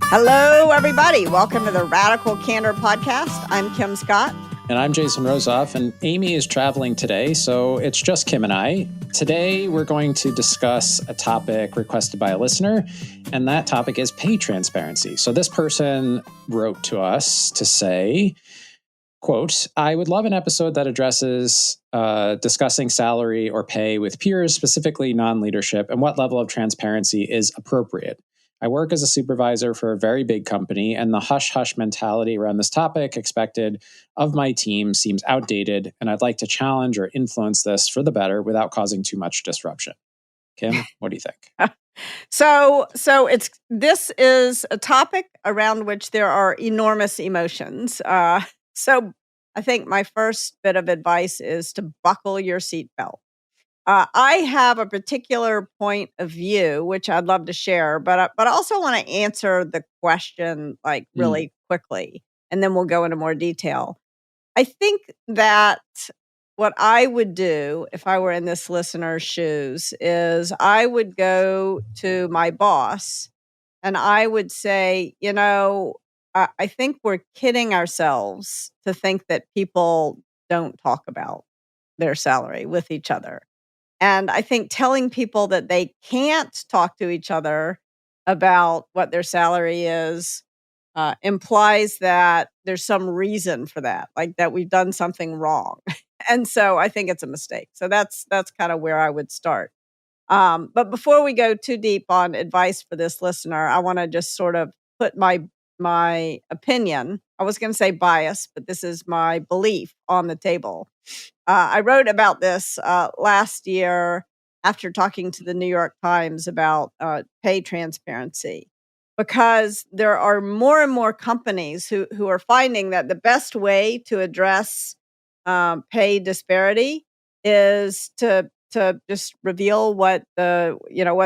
Hello, everybody. Welcome to the Radical Candor podcast. I'm Kim Scott. And I'm Jason Rosoff, and Amy is traveling today, so it's just Kim and I. Today, we're going to discuss a topic requested by a listener, and that topic is pay transparency. So this person wrote to us to say, quote, I would love an episode that addresses discussing salary or pay with peers, specifically non-leadership, and what level of transparency is appropriate. I work as a supervisor for a very big company, and the hush-hush mentality around this topic expected of my team seems outdated, and I'd like to challenge or influence this for the better without causing too much disruption. Kim, what do you think? So this is a topic around which there are enormous emotions. So I think my first bit of advice is to buckle your seatbelt. I have a particular point of view, which I'd love to share, but I also want to answer the question like really quickly, and then we'll go into more detail. I think that what I would do if I were in this listener's shoes is I would go to my boss and I would say, I think we're kidding ourselves to think that people don't talk about their salary with each other. And I think telling people that they can't talk to each other about what their salary is implies that there's some reason for that, like that we've done something wrong. And so I think it's a mistake. So that's kind of where I would start. But before we go too deep on advice for this listener, I want to just sort of put my opinion. I was going to say bias, but this is my belief on the table. I wrote about this last year after talking to the New York Times about pay transparency, because there are more and more companies who are finding that the best way to address pay disparity is to just reveal what the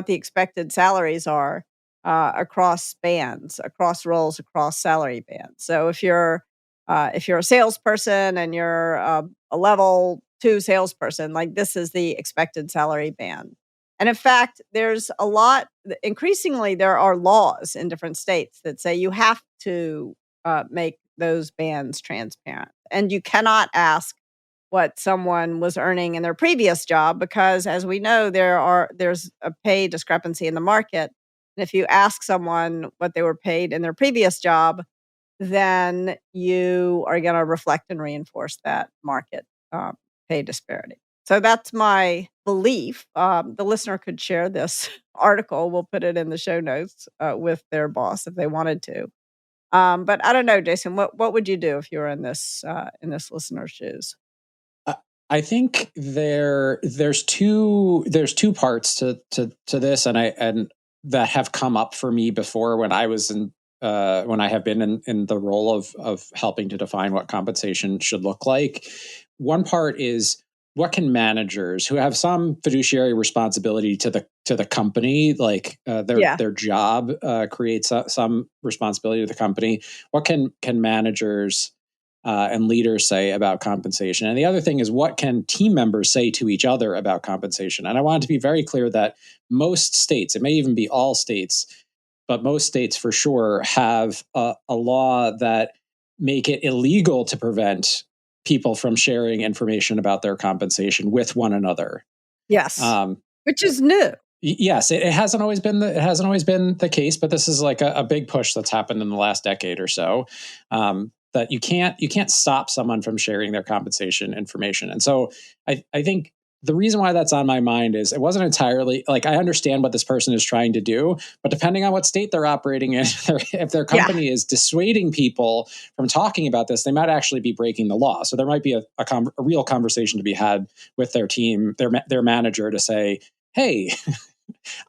expected salaries are across bands, across roles, across salary bands. So if you're a salesperson and you're a level 2 salesperson, like this is the expected salary band. And in fact, increasingly, there are laws in different states that say you have to make those bands transparent. And you cannot ask what someone was earning in their previous job because, as we know, there's a pay discrepancy in the market. And if you ask someone what they were paid in their previous job, then you are going to reflect and reinforce that market pay disparity. So that's my belief. The listener could share this article. We'll put it in the show notes with their boss if they wanted to. But I don't know, Jason. What would you do if you were in this listener's shoes? I think there's two parts to this, and that have come up for me before when I was when I have been in the role of helping to define what compensation should look like. One part is, what can managers who have some fiduciary responsibility to the company, like their job creates some responsibility to the company. What can managers and leaders say about compensation? And the other thing is, what can team members say to each other about compensation? And I want to be very clear that most states, it may even be all states, but most states for sure have a law that make it illegal to prevent people from sharing information about their compensation with one another. Yes, which is new. Yes, it hasn't always been the case, but this is like a big push that's happened in the last decade or so. That you can't stop someone from sharing their compensation information. And so I think the reason why that's on my mind is it wasn't entirely like, I understand what this person is trying to do, but depending on what state they're operating in, if their company is dissuading people from talking about this, they might actually be breaking the law. So there might be a real conversation to be had with their team, their manager, to say, hey,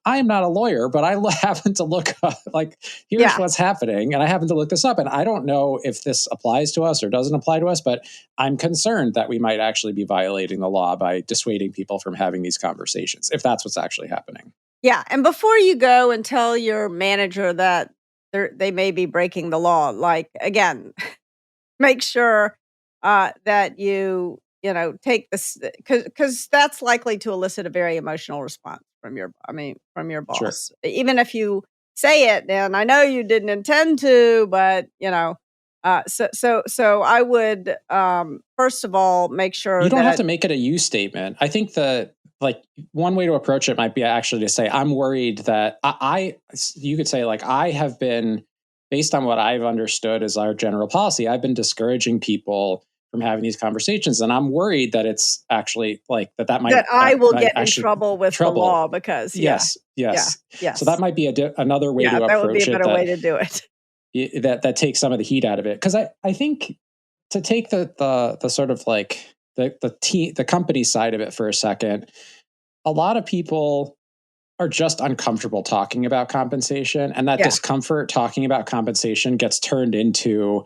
I'm not a lawyer, but I happen to look up, like, here's what's happening. And I happen to look this up. And I don't know if this applies to us or doesn't apply to us, but I'm concerned that we might actually be violating the law by dissuading people from having these conversations, if that's what's actually happening. Yeah. And before you go and tell your manager that they may be breaking the law, like, again, make sure that you take this, because that's likely to elicit a very emotional response from your boss. Sure. Even if you say it, and I know you didn't intend to, but so I would first of all make sure You don't have that to make it a you statement. I think one way to approach it might be actually to say, I'm worried that you could say, like, I have been, based on what I've understood as our general policy, I've been discouraging people from having these conversations. And I'm worried that it's actually like that might, that I will get in actually trouble with the law because Yes. yeah, So that yes. might be another way Yeah, to that would be a approach it better way to do it. that takes some of the heat out of it. Cause I think to take the sort of like the company side of it for a second, a lot of people are just uncomfortable talking about compensation, and that Yeah. discomfort talking about compensation gets turned into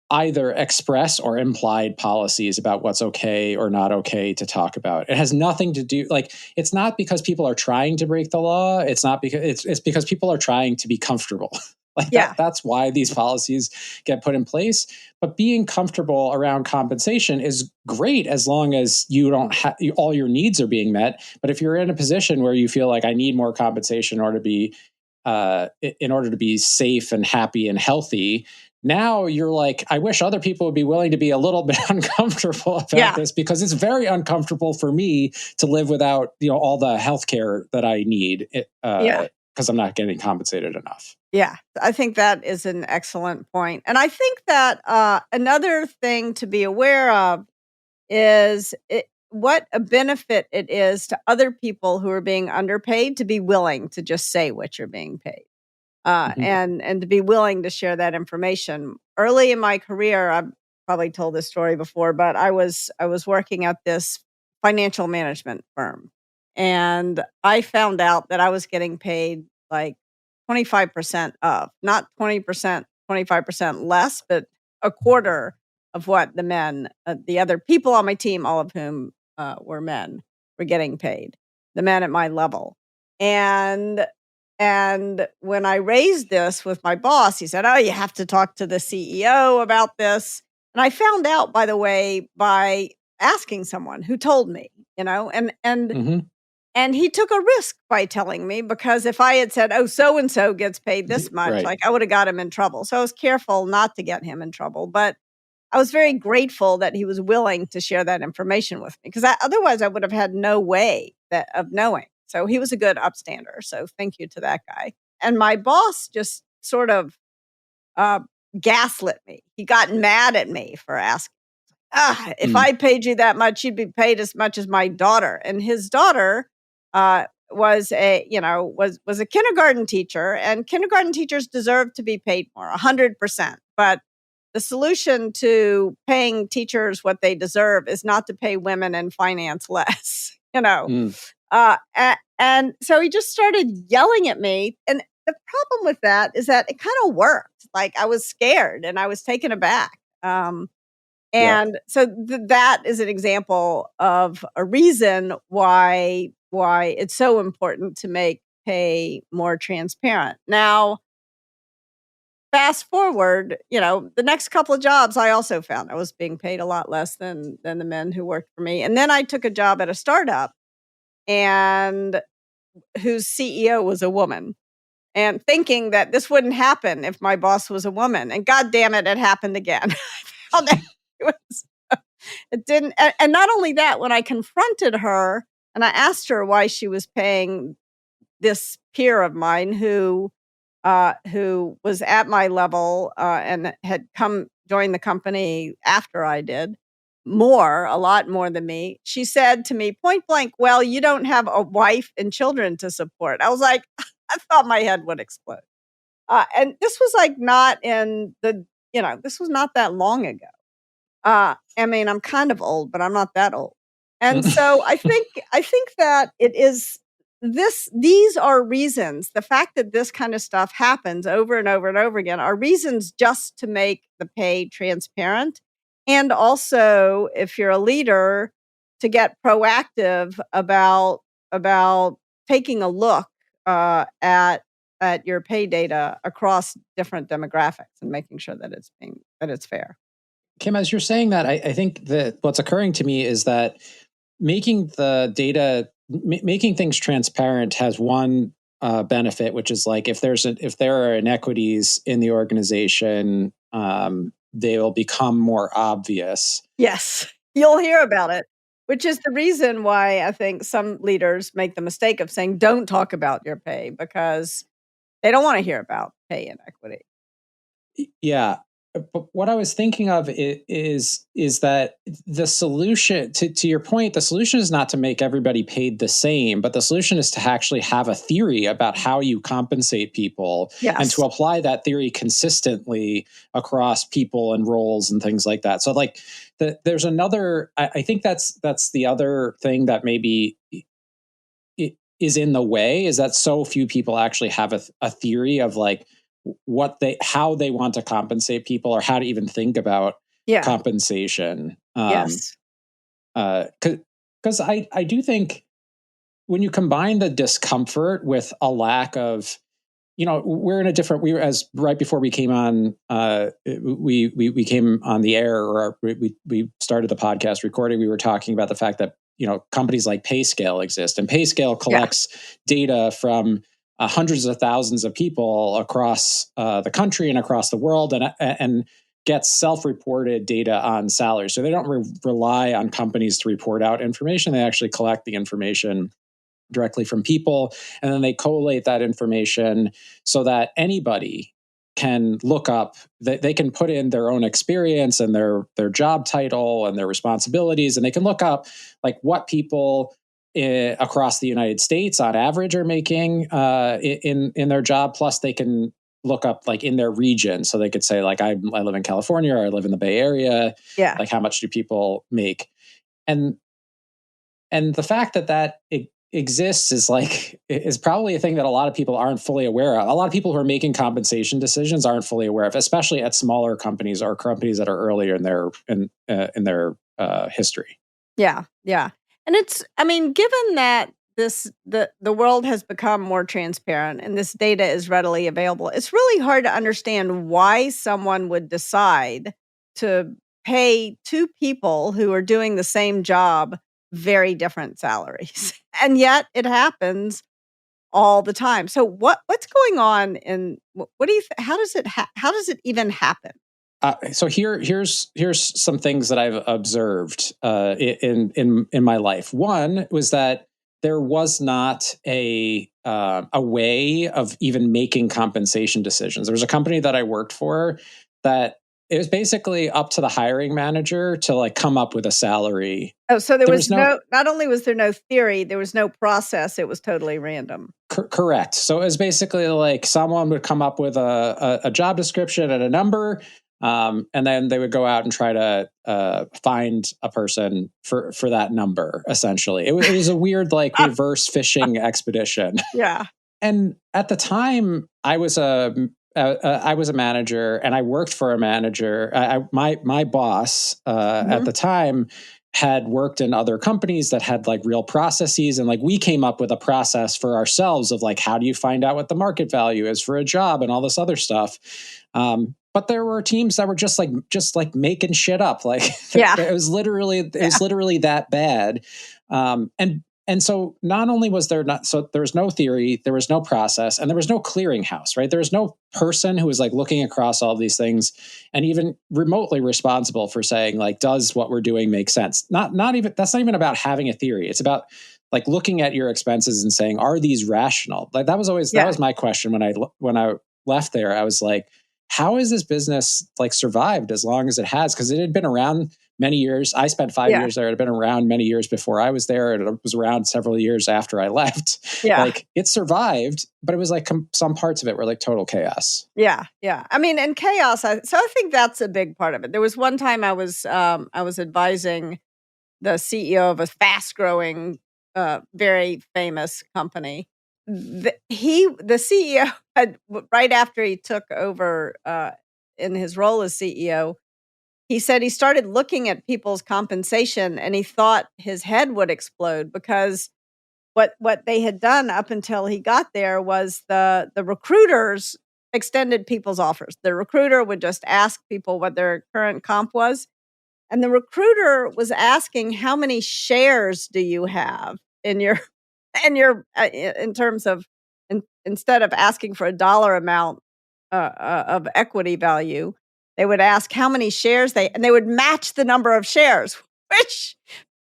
either express or implied policies about what's okay or not okay to talk about. It has nothing to do, like, it's not because people are trying to break the law. It's not because it's because people are trying to be comfortable. Like Yeah. that's why these policies get put in place. But being comfortable around compensation is great as long as you don't have all your needs are being met. But if you're in a position where you feel like I need more compensation in order to be safe and happy and healthy, now you're like, I wish other people would be willing to be a little bit uncomfortable about this, because it's very uncomfortable for me to live without, all the healthcare that I need, because I'm not getting compensated enough. Yeah, I think that is an excellent point. And I think that another thing to be aware of is what a benefit it is to other people who are being underpaid to be willing to just say what you're being paid. Mhm. And to be willing to share that information. Early in my career, I've probably told this story before, but I was working at this financial management firm, and I found out that I was getting paid like 25% of, not 20%, 25% less, but a quarter of what the other people on my team, all of whom were men, were getting paid. The men at my level, and and when I raised this with my boss, he said, "Oh, you have to talk to the CEO about this." And I found out, by the way, by asking someone who told me, and Mhm. and he took a risk by telling me, because if I had said, "Oh, so and so gets paid this much," Right. like, I would have got him in trouble. So I was careful not to get him in trouble, but I was very grateful that he was willing to share that information with me, because otherwise I would have had no way of knowing. So he was a good upstander. So thank you to that guy. And my boss just sort of uh, gaslit me. He got mad at me for asking. If Mm. I paid you that much, you'd be paid as much as my daughter. And his daughter was a kindergarten teacher, and kindergarten teachers deserve to be paid more, 100%. But the solution to paying teachers what they deserve is not to pay women in finance less, Mm. And so he just started yelling at me. And the problem with that is that it kind of worked. Like, I was scared and I was taken aback. Yeah. And so that is an example of a reason why it's so important to make pay more transparent. Now, fast forward, the next couple of jobs, I also found I was being paid a lot less than the men who worked for me. And then I took a job at a startup, and whose CEO was a woman, and thinking that this wouldn't happen if my boss was a woman. And God damn it, it happened again. I found that it didn't. And not only that, when I confronted her and I asked her why she was paying this peer of mine who was at my level and had come join the company after I did, a lot more than me. She said to me point blank, "Well, you don't have a wife and children to support." I was like, I thought my head would explode. And this was like not in the, this was not that long ago. I mean, I'm kind of old, but I'm not that old. And so I think that it is these are reasons. The fact that this kind of stuff happens over and over and over again are reasons just to make the pay transparent. And also, if you're a leader, to get proactive about taking a look at your pay data across different demographics and making sure that it's fair. Kim, as you're saying that, I think that what's occurring to me is that making the data, making things transparent has one benefit, which is like if there are inequities in the organization, they will become more obvious. Yes, you'll hear about it, which is the reason why I think some leaders make the mistake of saying, "Don't talk about your pay," because they don't wanna hear about pay inequity. Yeah. But what I was thinking of is that the solution to your point, the solution is not to make everybody paid the same, but the solution is to actually have a theory about how you compensate people and to Yes. apply that theory consistently across people and roles and things like that. So like there's another, I think that's the other thing that maybe is in the way, is that so few people actually have a theory of like how they want to compensate people or how to even think about Yeah. compensation. Yes. Because I do think when you combine the discomfort with a lack of, we're in a different, we were, as right before we came on, we came on the air, or we started the podcast recording, we were talking about the fact that, companies like PayScale exist, and PayScale Yeah. collects data from hundreds of thousands of people across the country and across the world, and gets self-reported data on salaries. So they don't rely on companies to report out information. They actually collect the information directly from people, and then they collate that information so that anybody can look up, they can put in their own experience and their job title and their responsibilities, and they can look up like what people across the United States on average are making in their job. Plus they can look up like in their region, so they could say like I live in California, or I live in the Bay Area, Yeah. like how much do people make. And the fact that it exists is probably a thing that a lot of people aren't fully aware of. A lot of people who are making compensation decisions aren't fully aware of, especially at smaller companies or companies that are earlier in their history. Yeah. Yeah. And I mean, given that the world has become more transparent and this data is readily available, it's really hard to understand why someone would decide to pay two people who are doing the same job very different salaries. And yet it happens all the time. So what's going on, and what do you how does it even happen? So here's some things that I've observed in my life. One was that there was not a way of even making compensation decisions. There was a company that I worked for that it was basically up to the hiring manager to like come up with a salary. Oh, so there There was was no not only was there no theory, there was no process, it was totally random. correct. So it was basically like someone would come up with a job description and a number, and then they would go out and try to find a person for that number. Essentially, it was a weird like reverse fishing expedition. Yeah. And at the time, I was a manager, and I worked for a manager. My boss at Mhm. the time had worked in other companies that had like real processes, and like we came up with a process for ourselves of like how do you find out what the market value is for a job and all this other stuff. But there were teams that were just like making shit up. Like Yeah. it was literally that bad. And so not only was there there was no theory, there was no process, and there was no clearinghouse, right? There was no person who was like looking across all of these things and even remotely responsible for saying like, does what we're doing make sense? Not even, that's not even about having a theory. It's about like looking at your expenses and saying, are these rational? Like that Yeah. was my question when I left there. I was like, how has this business like survived as long as it has? Because it had been around many years. I spent 5 years there. It had been around many years before I was there. And it was around several years after I left. Yeah. Like it survived, but it was like some parts of it were like total chaos. Yeah. Yeah. I mean, and chaos, so I think that's a big part of it. There was one time I was advising the CEO of a fast-growing, very famous company. The CEO had right after he took over, in his role as CEO, he said he started looking at people's compensation and he thought his head would explode because what they had done up until he got there was the recruiters extended people's offers. The recruiter would just ask people what their current comp was, and the recruiter was asking, "How many shares do you have in your in terms of instead of asking for a dollar amount of equity value, they would ask how many shares and they would match the number of shares, which,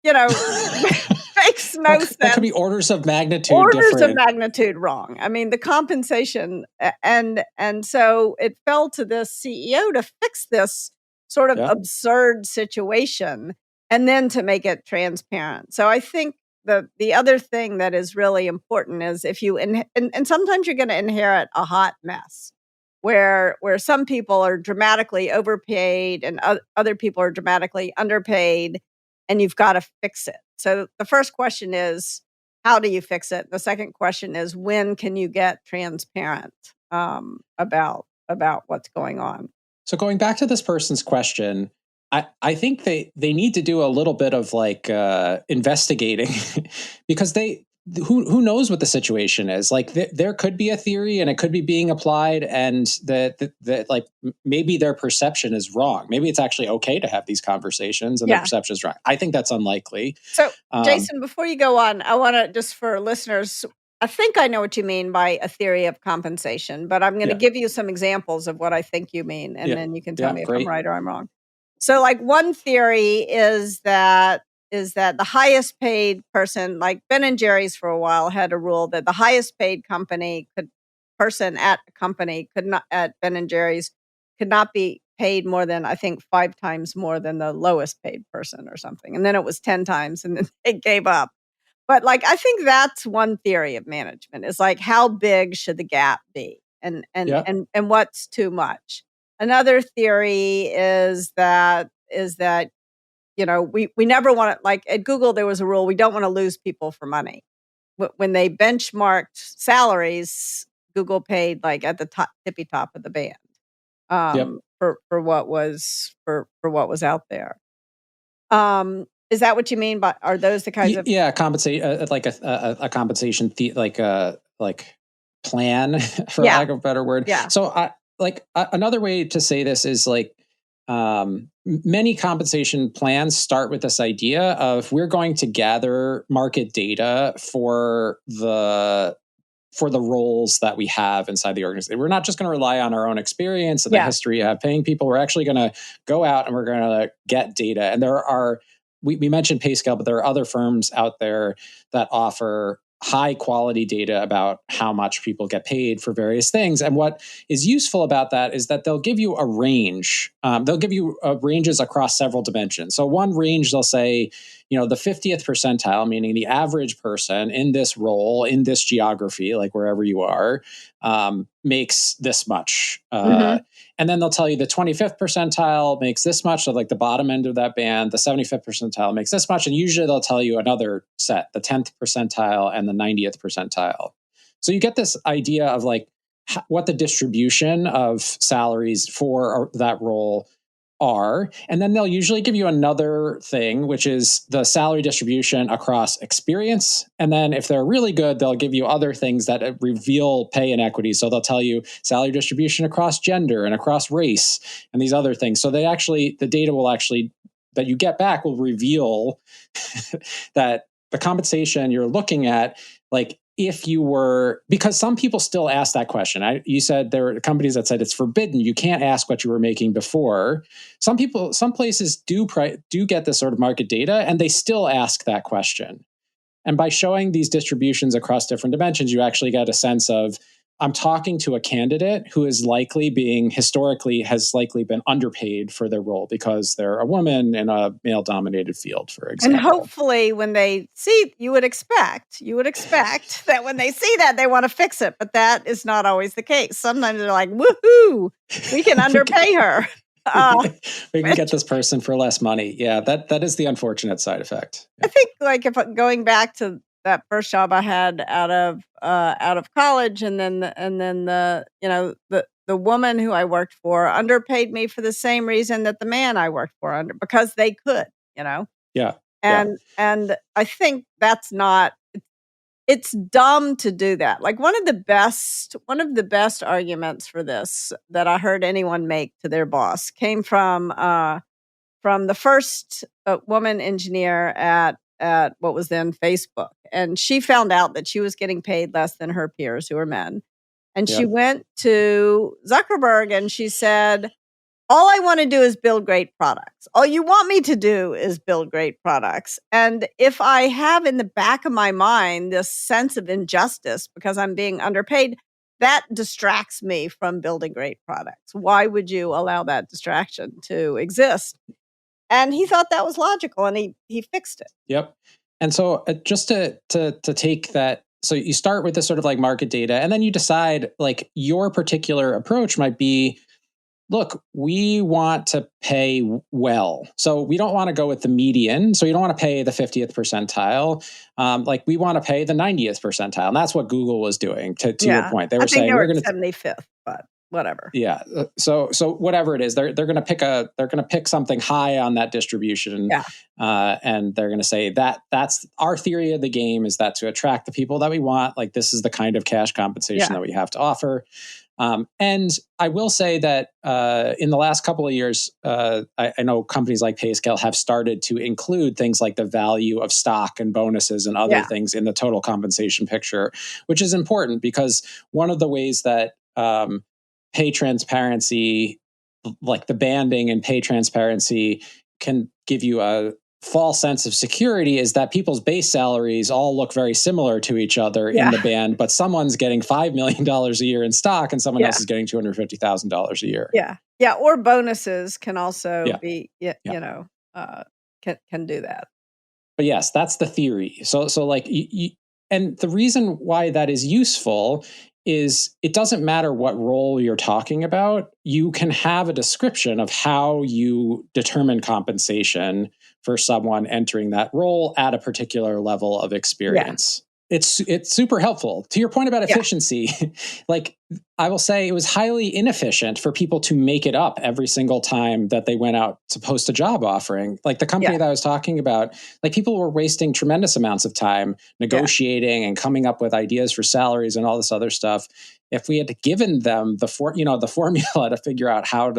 makes no sense. That could be orders of magnitude Orders different. of magnitude wrong. I mean, the compensation, and so it fell to this CEO to fix this sort of absurd situation and then to make it transparent. So I think the other thing that is really important is if you and sometimes you're going to inherit a hot mess where some people are dramatically overpaid and other people are dramatically underpaid, and you've got to fix it. So the first question is, how do you fix it? The second question is, when can you get transparent about what's going on? So going back to this person's question, I think they need to do a little bit of like investigating because who knows what the situation is. Like there could be a theory and it could be being applied, and that like maybe their perception is wrong. Maybe it's actually okay to have these conversations and their perception is wrong. I think that's unlikely. So Jason, before you go on, I want to, just for listeners, I think I know what you mean by a theory of compensation, but I'm going to give you some examples of what I think you mean, and then you can tell me if I'm right or I'm wrong. So like one theory is that the highest paid person, like Ben and Jerry's for a while had a rule that the highest paid person at a company could not, at Ben and Jerry's, could not be paid more than, I think, 5 times more than the lowest paid person or something. And then it was 10 times and then they gave up. But like, I think that's one theory of management, is like, how big should the gap be? And what's too much? Another theory is that we never want to, like at Google, there was a rule, we don't want to lose people for money. When they benchmarked salaries, Google paid like at the tippy top of the band for what was out there. Is that what you mean? By, are those the kinds of compensate like a compensation plan for lack of a better word? So another way to say this is like many compensation plans start with this idea of we're going to gather market data for the roles that we have inside the organization. We're not just going to rely on our own experience and the history of paying people. We're actually going to go out and we're going to get data. And there are, we mentioned PayScale, but there are other firms out there that offer high quality data about how much people get paid for various things. And what is useful about that is that they'll give you a range. They'll give you ranges across several dimensions. So one range, they'll say, the 50th percentile, meaning the average person in this role, in this geography, like wherever you are, makes this much. And then they'll tell you the 25th percentile makes this much. So like the bottom end of that band, the 75th percentile makes this much. And usually they'll tell you another set, the 10th percentile and the 90th percentile. So you get this idea of like what the distribution of salaries for that role are. And then they'll usually give you another thing, which is the salary distribution across experience. And then if they're really good, they'll give you other things that reveal pay inequity. So they'll tell you salary distribution across gender and across race and these other things. So the data will actually, that you get back, will reveal that the compensation you're looking at, like, if you were, because some people still ask that question. You said there were companies that said it's forbidden. You can't ask what you were making before. Some places do get this sort of market data, and they still ask that question. And by showing these distributions across different dimensions, you actually get a sense of, I'm talking to a candidate who is historically been underpaid for their role because they're a woman in a male-dominated field, for example. And hopefully when they see, you would expect that when they see that, they want to fix it. But that is not always the case. Sometimes they're like, woohoo, we can underpay her. We can get this person for less money. Yeah, that is the unfortunate side effect. Yeah. I think, like, if going back to that first job I had out of college, and then the woman who I worked for underpaid me for the same reason that the man I worked for because they could, Yeah. And I think that's not. It's dumb to do that. Like one of the best arguments for this that I heard anyone make to their boss came from the first woman engineer at at what was then Facebook. And she found out that she was getting paid less than her peers who were men. And she went to Zuckerberg and she said, all I want to do is build great products. All you want me to do is build great products. And if I have in the back of my mind this sense of injustice because I'm being underpaid, that distracts me from building great products. Why would you allow that distraction to exist? And he thought that was logical and he fixed it. Yep. And so just to take that, so you start with this sort of like market data, and then you decide like your particular approach might be, look, we want to pay well. So we don't want to go with the median. So you don't want to pay the 50th percentile. Like we want to pay the 90th percentile. And that's what Google was doing to your point. They were saying they were going to 75th, but whatever. Yeah. So whatever it is, they're going to pick something high on that distribution. Yeah. And they're going to say that's our theory of the game, is that to attract the people that we want, like this is the kind of cash compensation that we have to offer. And I will say that in the last couple of years, I know companies like PayScale have started to include things like the value of stock and bonuses and other things in the total compensation picture, which is important because one of the ways that pay transparency, like the banding and pay transparency, can give you a false sense of security is that people's base salaries all look very similar to each other in the band, but someone's getting $5 million a year in stock and someone else is getting $250,000 a year. Yeah. Yeah. Or bonuses can also be, can do that. But yes, that's the theory. So like, and the reason why that is useful is it doesn't matter what role you're talking about. You can have a description of how you determine compensation for someone entering that role at a particular level of experience. It's super helpful. To your point about efficiency, like I will say it was highly inefficient for people to make it up every single time that they went out to post a job offering. Like the company that I was talking about, like people were wasting tremendous amounts of time negotiating and coming up with ideas for salaries and all this other stuff. If we had given them the formula to figure out how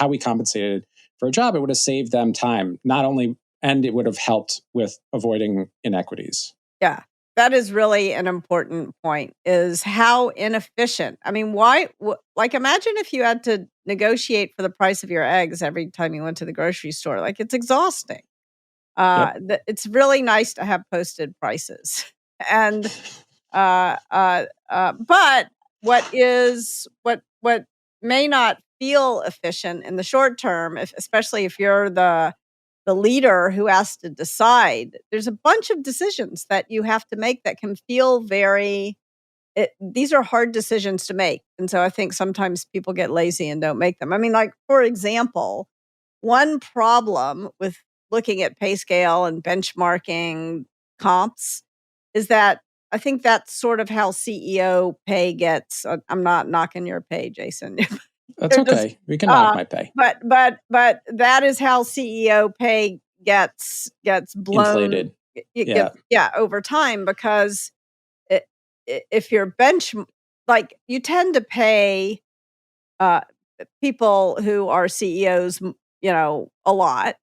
we compensated for a job, it would have saved them time, and it would have helped with avoiding inequities. Yeah, that is really an important point, is how inefficient. I mean, like imagine if you had to negotiate for the price of your eggs every time you went to the grocery store. Like it's exhausting. It's really nice to have posted prices. And but what may not feel efficient in the short term, especially if you're the leader who has to decide, there's a bunch of decisions that you have to make that can feel these are hard decisions to make. And so I think sometimes people get lazy and don't make them. I mean, like, for example, one problem with looking at pay scale and benchmarking comps is that I think that's sort of how CEO pay gets. I'm not knocking your pay, Jason. That's okay. We can knock my pay. But that is how CEO pay gets blown. Inflated. Over time, because if you're you tend to pay people who are CEOs, a lot.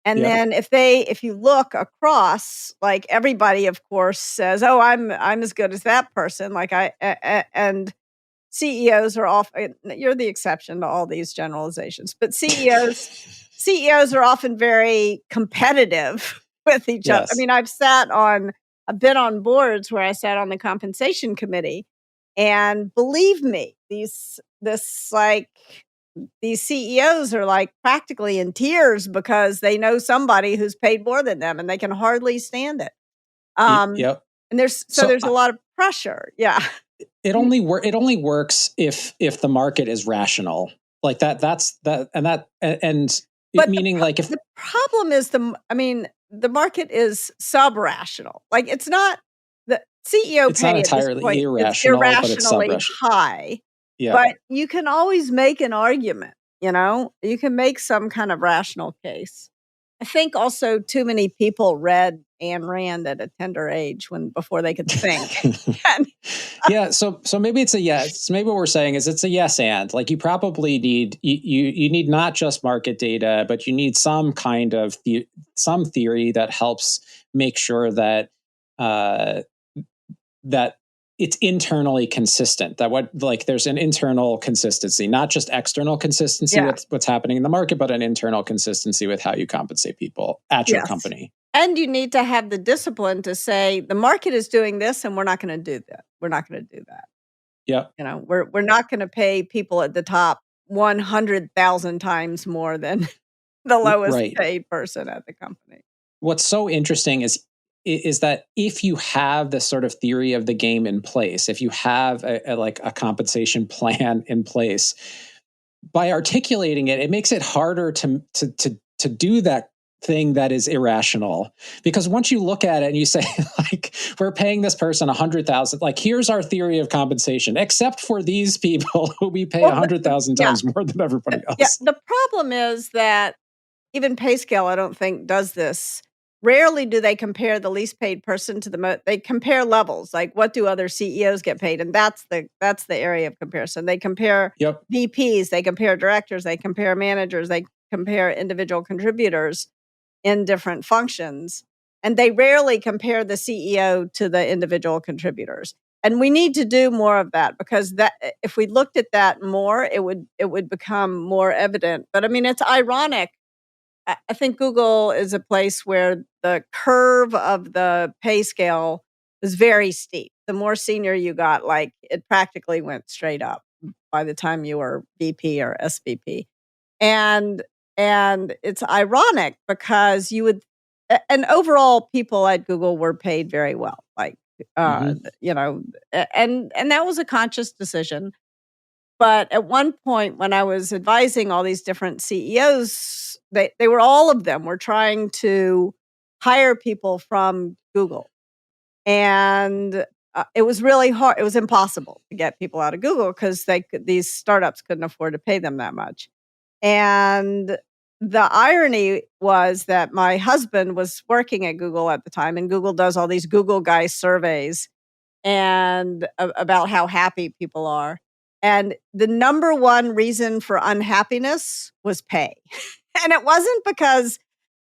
And then if you look across, like everybody, of course, says, "Oh, I'm as good as that person." Like and CEOs are often, you're the exception to all these generalizations, but CEOs are often very competitive with each other. I mean, I've been on boards where I sat on the compensation committee, and believe me, these CEOs are like practically in tears because they know somebody who's paid more than them and they can hardly stand it. And there's a lot of pressure. Yeah. It only works if the market is rational. Like meaning like if the problem is the market is sub-rational. Like it's not the CEO it's pay not entirely irrational, but it's irrationally high. Yeah. But you can always make an argument, you can make some kind of rational case. I think also too many people read Ayn Rand at a tender age before they could think. Yeah, so maybe it's a yes. Maybe what we're saying is it's a yes and. Like, you probably need you need not just market data, but you need some kind of some theory that helps make sure that that it's internally consistent. That there's an internal consistency, not just external consistency with what's happening in the market, but an internal consistency with how you compensate people at your company. And you need to have the discipline to say the market is doing this, and we're not going to do that. We're not going to do that. Yeah. We're not going to pay people at the top 100,000 times more than the lowest paid person at the company. What's so interesting is that if you have this sort of theory of the game in place, if you have a compensation plan in place, by articulating it, it makes it harder to do that thing that is irrational. Because once you look at it and you say, like, we're paying this person 100,000, like, here's our theory of compensation, except for these people who we pay 100,000 times more than everybody else. Yeah, the problem is that even PayScale, I don't think, does this. Rarely do they compare the least paid person to they compare levels, like what do other CEOs get paid, and that's the area of comparison. They compare VPs, they compare directors, they compare managers, they compare individual contributors in different functions, and they rarely compare the CEO to the individual contributors. And we need to do more of that, because that if we looked at that more, it would become more evident. But I mean, it's ironic. I think Google is a place where the curve of the pay scale is very steep. The more senior you got, like, it practically went straight up by the time you were VP or SVP. And it's ironic because and overall people at Google were paid very well. Like, and that was a conscious decision. But at one point when I was advising all these different CEOs, all of them were trying to hire people from Google. And it was really hard. It was impossible to get people out of Google because these startups couldn't afford to pay them that much. And the irony was that my husband was working at Google at the time, and Google does all these Google Guy surveys and about how happy people are. And the number one reason for unhappiness was pay. And it wasn't because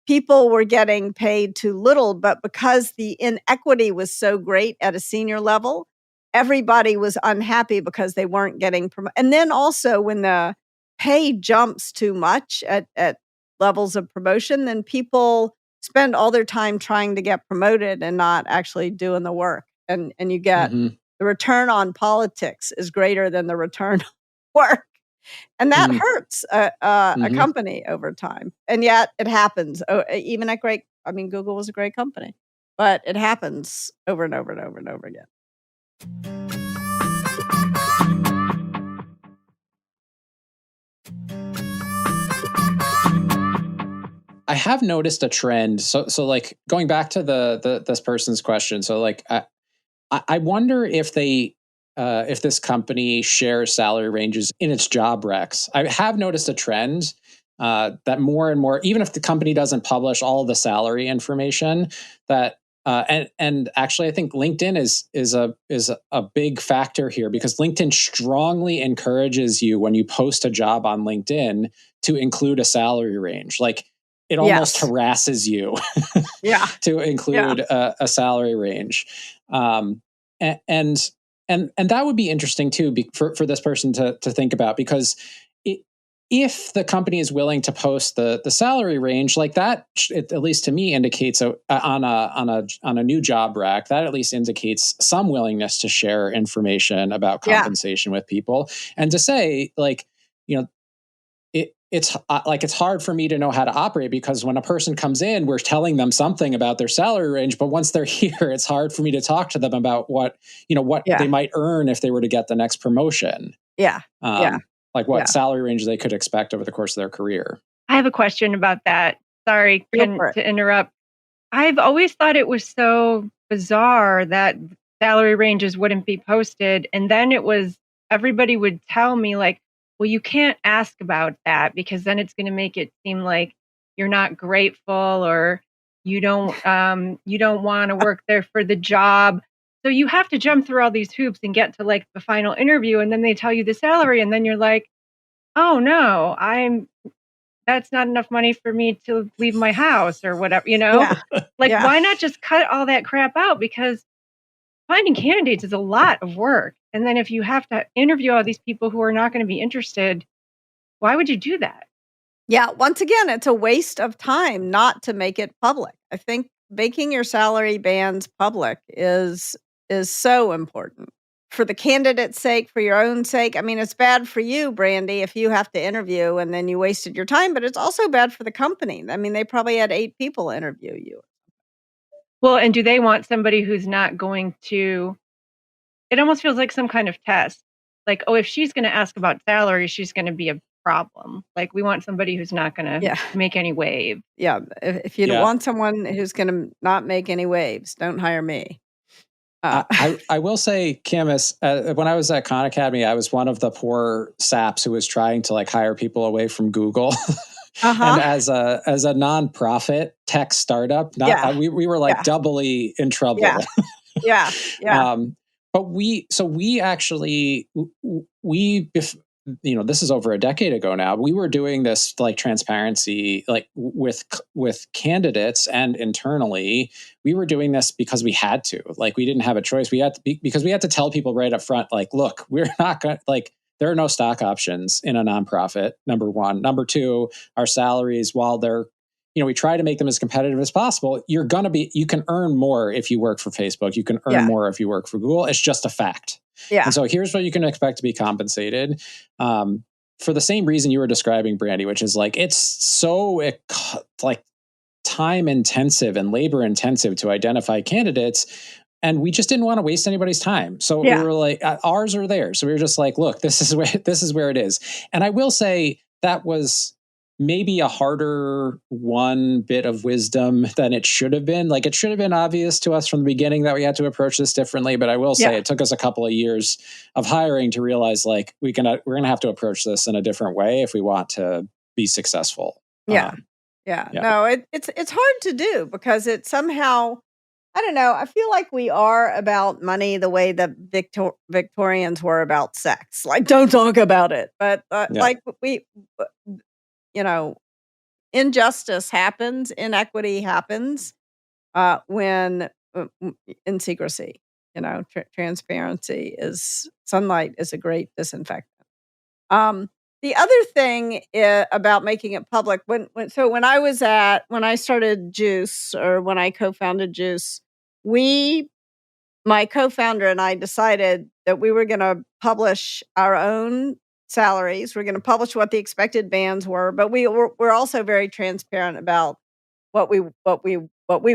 people were getting paid too little, but because the inequity was so great at a senior level, everybody was unhappy because they weren't getting promoted. And then also when the pay jumps too much at levels of promotion, then people spend all their time trying to get promoted and not actually doing the work. And you get the return on politics is greater than the return on work. And that hurts a company over time. And yet it happens. Even at Google was a great company, but it happens over and over and over and over again. I have noticed a trend. So like, going back to this person's question. So like, I wonder if this company shares salary ranges in its job recs. I have noticed a trend that more and more, even if the company doesn't publish all the salary information, that and actually I think LinkedIn is a big factor here, because LinkedIn strongly encourages you, when you post a job on LinkedIn, to include a salary range. Like, it almost harasses you to include a salary range. And that would be interesting too, for this person to think about, because if the company is willing to post the salary range, like that, it, at least to me, indicates on a new job rec, that at least indicates some willingness to share information about compensation with people, and to say, like, it's hard for me to know how to operate, because when a person comes in, we're telling them something about their salary range, but once they're here, it's hard for me to talk to them about what they might earn if they were to get the next promotion. Like what salary range they could expect over the course of their career. I have a question about that. Sorry, to interrupt. I've always thought it was so bizarre that salary ranges wouldn't be posted, and then everybody would tell me, like, well, you can't ask about that because then it's going to make it seem like you're not grateful, or you don't want to work there for the job. So you have to jump through all these hoops and get to like the final interview, and then they tell you the salary, and then you're like, oh no, that's not enough money for me to leave my house or whatever, Yeah. Like, Yeah. why not just cut all that crap out? Because finding candidates is a lot of work. And then if you have to interview all these people who are not going to be interested, why would you do that? Yeah. Once again, it's a waste of time not to make it public. I think making your salary bands public is so important for the candidate's sake, for your own sake. I mean, it's bad for you, Brandy, if you have to interview and then you wasted your time, but it's also bad for the company. I mean, they probably had 8 people interview you. Well, and do they want somebody who's not going to, it almost feels like some kind of test. Like, oh, if she's going to ask about salary, she's going to be a problem. Like, we want somebody who's not going to make any wave. Yeah. If you want someone who's going to not make any waves, don't hire me. I will say, Kim, when I was at Khan Academy, I was one of the poor saps who was trying to like hire people away from Google. And as a nonprofit tech startup, we were like doubly in trouble. Yeah. But we actually, this is over a decade ago now. We were doing this like transparency, like with candidates and internally. We were doing this because we had to. Like, we didn't have a choice. We had to because we had to tell people right up front, like, look, we're not going to like. There are no stock options in a nonprofit, number one. Number two, our salaries, while they're, we try to make them as competitive as possible. You can earn more if you work for Facebook. You can earn more if you work for Google. It's just a fact. Yeah. And so here's what you can expect to be compensated. For the same reason you were describing, Brandy, which is like, it's so like time intensive and labor intensive to identify candidates. And we just didn't want to waste anybody's time. So we were like, ours or theirs. So we were just like, look, this is where it is. And I will say that was maybe a harder one bit of wisdom than it should have been. Like, it should have been obvious to us from the beginning that we had to approach this differently. But I will say it took us a couple of years of hiring to realize like we're going to have to approach this in a different way if we want to be successful. No, it's hard to do because it somehow, I don't know. I feel like we are about money the way the Victorians were about sex. Like, don't talk about it. But like injustice happens, inequity happens when in secrecy. Transparency sunlight is a great disinfectant. The other thing about making it public, when I started Juice, or when I co-founded Juice, my co-founder and I decided that we were going to publish our own salaries. We're going to publish what the expected bands were, but we're also very transparent about what we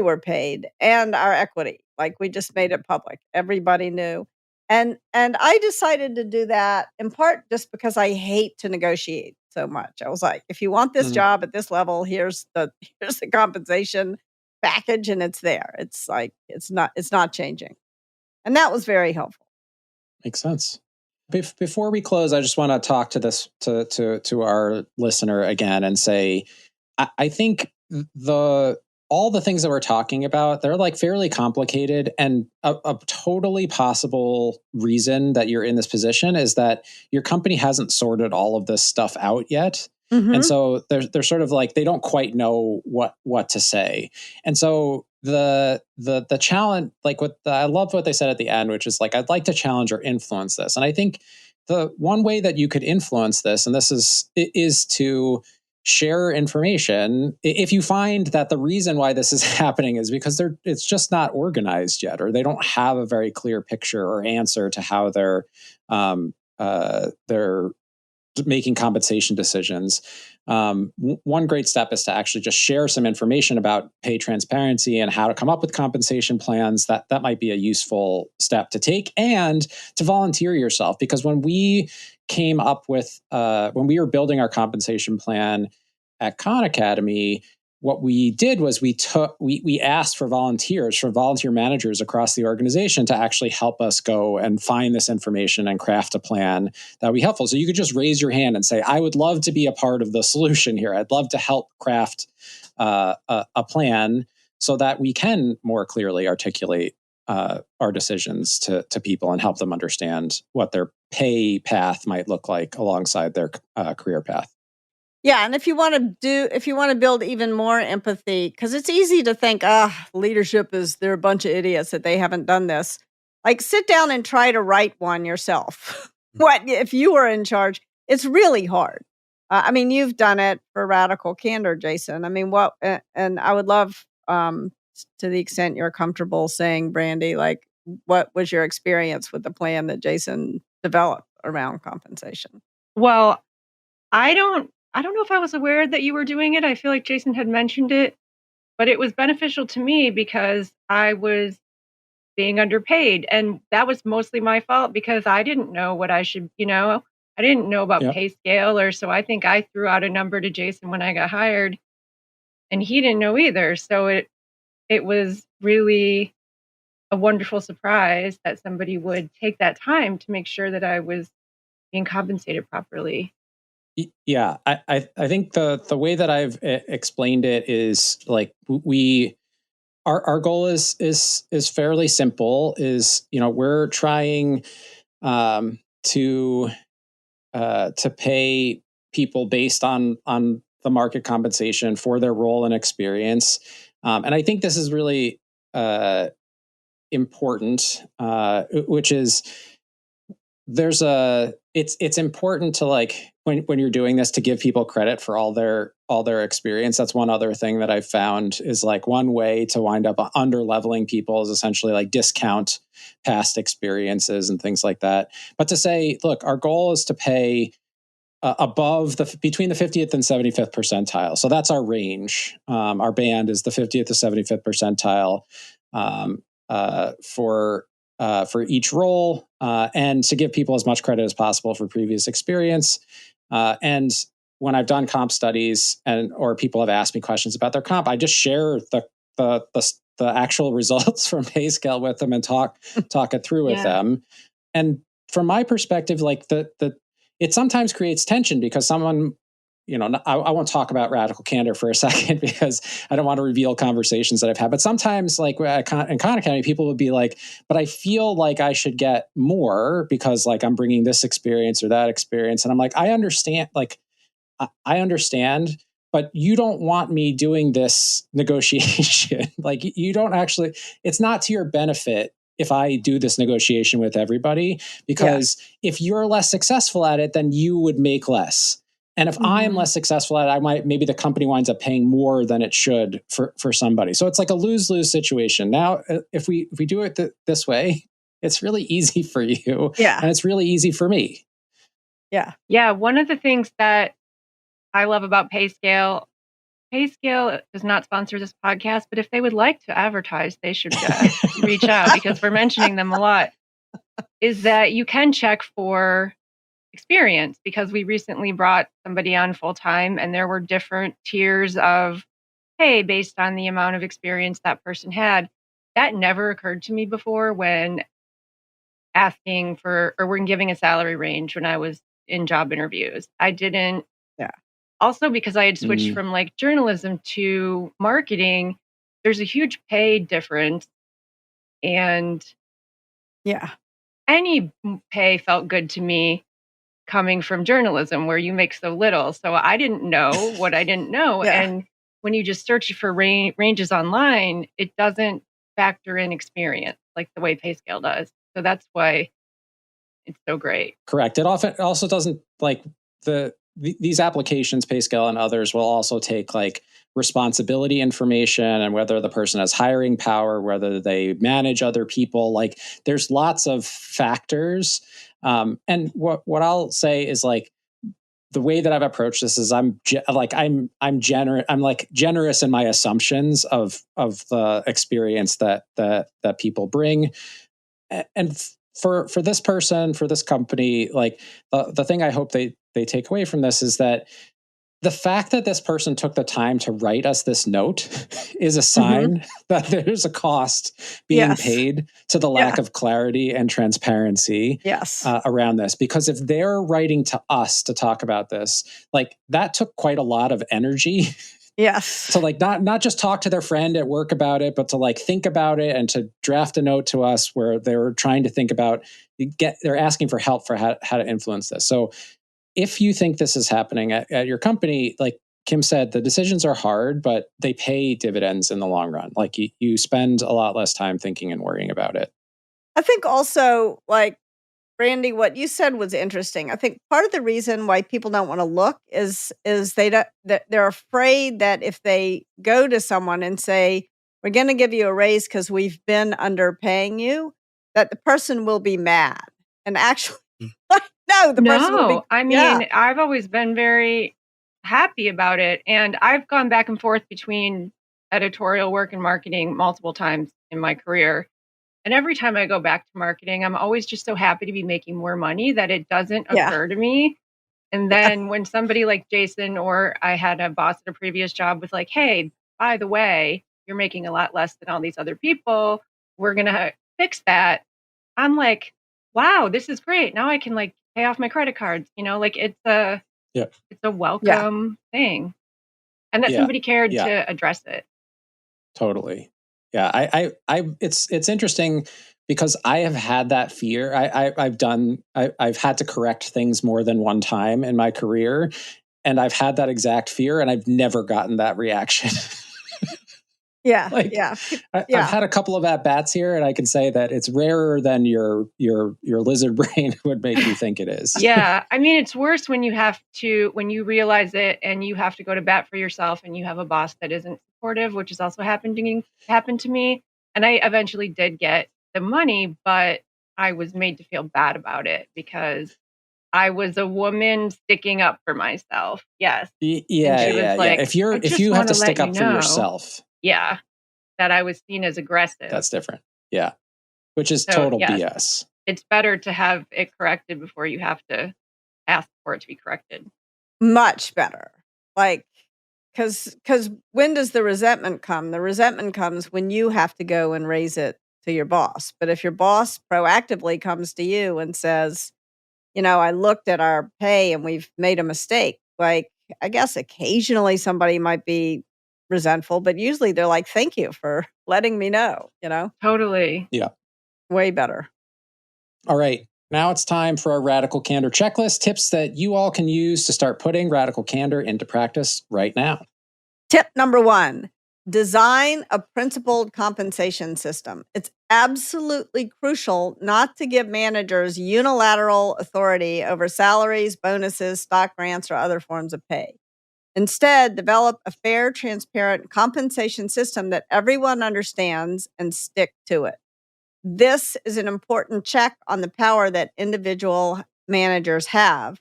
were paid and our equity. Like, we just made it public. Everybody knew. And I decided to do that in part just because I hate to negotiate so much. I was like, if you want this job at this level, here's the compensation package, and it's there. It's like it's not changing. And that was very helpful. Makes sense. Before we close, I just want to talk to this to our listener again and say, I think all the things that we're talking about, they're like fairly complicated, and a totally possible reason that you're in this position is that your company hasn't sorted all of this stuff out yet. Mm-hmm. And so they're sort of like, they don't quite know what to say. And so the challenge, like I love what they said at the end, which is like, I'd like to challenge or influence this. And I think the one way that you could influence this, and this is to share information. If you find that the reason why this is happening is because it's just not organized yet, or they don't have a very clear picture or answer to how they're making compensation decisions. One great step is to actually just share some information about pay transparency and how to come up with compensation plans. That might be a useful step to take, and to volunteer yourself. Because when we came up with, when we were building our compensation plan at Khan Academy, what we did was we asked for volunteer managers across the organization to actually help us go and find this information and craft a plan that would be helpful. So you could just raise your hand and say, I would love to be a part of the solution here. I'd love to help craft a plan so that we can more clearly articulate our decisions to people and help them understand what their pay path might look like alongside their career path. Yeah, and if you want to build even more empathy, because it's easy to think, leadership they're a bunch of idiots that they haven't done this. Like, sit down and try to write one yourself. What if you were in charge? It's really hard. I mean, you've done it for Radical Candor, Jason. I mean, and I would love, to the extent you're comfortable saying, Brandy, like, what was your experience with the plan that Jason developed around compensation? Well, I don't know if I was aware that you were doing it. I feel like Jason had mentioned it, but it was beneficial to me because I was being underpaid. And that was mostly my fault because I didn't know what I should, I didn't know about pay scale, so I think I threw out a number to Jason when I got hired and he didn't know either. So it was really a wonderful surprise that somebody would take that time to make sure that I was being compensated properly. Yeah, I think the way that I've explained it is like our goal is fairly simple. We're trying to pay people based on the market compensation for their role and experience, and I think this is really important, which is it's important to, like, when you're doing this, to give people credit for all their experience. That's one other thing that I've found is, like, one way to wind up under leveling people is essentially like discount past experiences and things like that. But to say, look, our goal is to pay above between the 50th and 75th percentile. So that's our range. Our band is the 50th to 75th percentile for each role, and to give people as much credit as possible for previous experience. And when I've done comp studies or people have asked me questions about their comp, I just share the actual results from pay scale with them and talk it through with them. And from my perspective, like it sometimes creates tension because someone, I won't talk about Radical Candor for a second because I don't want to reveal conversations that I've had. But sometimes, like in Khan Academy, people would be like, but I feel like I should get more because, like, I'm bringing this experience or that experience. And I'm like, I understand, but you don't want me doing this negotiation. Like, you don't actually, it's not to your benefit if I do this negotiation with everybody, because if you're less successful at it, then you would make less. And if I'm less successful at it, maybe the company winds up paying more than it should for somebody. So it's like a lose-lose situation. Now, if we do it this way, it's really easy for you. Yeah. And it's really easy for me. Yeah. Yeah. One of the things that I love about Pay Scale does not sponsor this podcast, but if they would like to advertise, they should reach out because we're mentioning them a lot, is that you can check for experience, because we recently brought somebody on full time and there were different tiers of pay based on the amount of experience that person had. That never occurred to me before when asking for, or when giving a salary range when I was in job interviews. I didn't. Yeah. Also, because I had switched from like journalism to marketing, there's a huge pay difference. And any pay felt good to me coming from journalism where you make so little. So I didn't know what I didn't know. And when you just search for ranges online, it doesn't factor in experience like the way Pay Scale does. So that's why it's so great. Correct. It also doesn't, like, these applications, Pay Scale and others, will also take, like, responsibility information and whether the person has hiring power, whether they manage other people. Like, there's lots of factors. And what I'll say is, like, the way that I've approached this is I'm generous in my assumptions of the experience that people bring. And for this person, for this company, like, the thing I hope they take away from this is that the fact that this person took the time to write us this note is a sign that there's a cost being paid to the lack of clarity and transparency around this. Because if they're writing to us to talk about this, like that took quite a lot of energy. Yes. To like not just talk to their friend at work about it, but to like think about it and to draft a note to us where they're trying to think about, they're asking for help for how to influence this. So if you think this is happening at your company, like Kim said, the decisions are hard, but they pay dividends in the long run. Like you spend a lot less time thinking and worrying about it. I think also, like, Brandy, what you said was interesting. I think part of the reason why people don't want to look is they're afraid that if they go to someone and say, we're going to give you a raise because we've been underpaying you, that the person will be mad. And actually, no, the person will be. I mean, I've always been very happy about it. And I've gone back and forth between editorial work and marketing multiple times in my career. And every time I go back to marketing, I'm always just so happy to be making more money that it doesn't occur to me. And then when somebody like Jason, or I had a boss at a previous job, was like, hey, by the way, you're making a lot less than all these other people. We're going to fix that. I'm like, wow, this is great. Now I can like pay off my credit cards. You know, like it's a welcome thing. And that somebody cared to address it. Totally. Yeah, it's interesting because I have had that fear. I've had to correct things more than one time in my career, and I've had that exact fear, and I've never gotten that reaction. I've had a couple of at-bats here, and I can say that it's rarer than your lizard brain would make you think it is. Yeah, I mean, it's worse when you realize it and you have to go to bat for yourself, and you have a boss that isn't supportive, which has also happened to me. And I eventually did get the money, but I was made to feel bad about it because I was a woman sticking up for myself. Yes. Yeah. Like, if you have to stick up for yourself. Yeah, that I was seen as aggressive. That's different. Yeah, which is total BS. It's better to have it corrected before you have to ask for it to be corrected. Much better. Like, because when does the resentment come? The resentment comes when you have to go and raise it to your boss. But if your boss proactively comes to you and says, you know, I looked at our pay and we've made a mistake, like, I guess occasionally somebody might be resentful, but usually they're like, thank you for letting me know, you know? Totally. Yeah. Way better. All right. Now it's time for our Radical Candor checklist, tips that you all can use to start putting radical candor into practice right now. Tip number 1, design a principled compensation system. It's absolutely crucial not to give managers unilateral authority over salaries, bonuses, stock grants, or other forms of pay. Instead, develop a fair, transparent compensation system that everyone understands and stick to it. This is an important check on the power that individual managers have.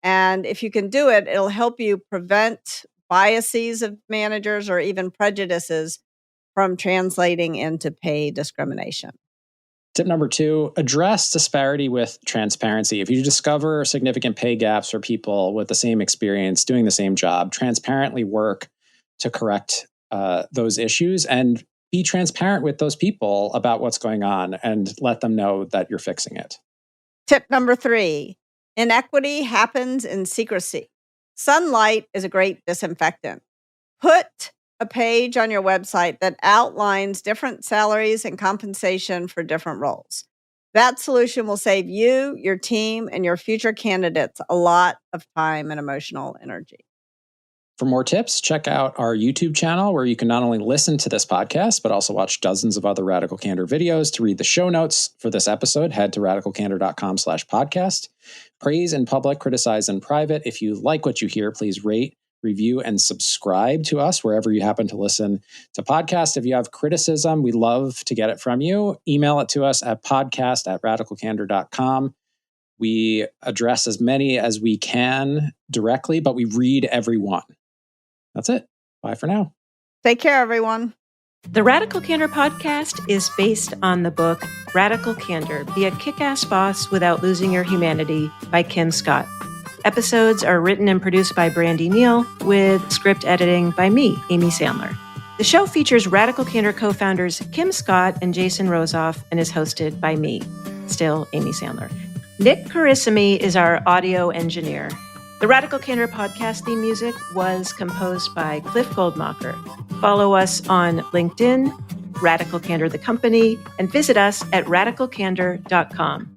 And if you can do it, it'll help you prevent biases of managers or even prejudices from translating into pay discrimination. Tip number 2, address disparity with transparency. If you discover significant pay gaps for people with the same experience, doing the same job, transparently work to correct those issues and be transparent with those people about what's going on and let them know that you're fixing it. Tip number 3, inequity happens in secrecy. Sunlight is a great disinfectant. Put a page on your website that outlines different salaries and compensation for different roles. That solution will save you, your team, and your future candidates a lot of time and emotional energy. For more tips, check out our YouTube channel where you can not only listen to this podcast, but also watch dozens of other Radical Candor videos. To read the show notes for this episode, head to radicalcandor.com/podcast. Praise in public, criticize in private. If you like what you hear, please rate, review, and subscribe to us wherever you happen to listen to podcasts. If you have criticism, we love to get it from you. Email it to us at podcast@radicalcandor.com. We address as many as we can directly, but we read every one. That's it. Bye for now. Take care, everyone. The Radical Candor podcast is based on the book Radical Candor, Be a Kick-Ass Boss Without Losing Your Humanity by Kim Scott. Episodes are written and produced by Brandy Neal, with script editing by me, Amy Sandler. The show features Radical Candor co-founders Kim Scott and Jason Rosoff and is hosted by me, still Amy Sandler. Nick Carissimi is our audio engineer. The Radical Candor podcast theme music was composed by Cliff Goldmacher. Follow us on LinkedIn, Radical Candor the company, and visit us at radicalcandor.com.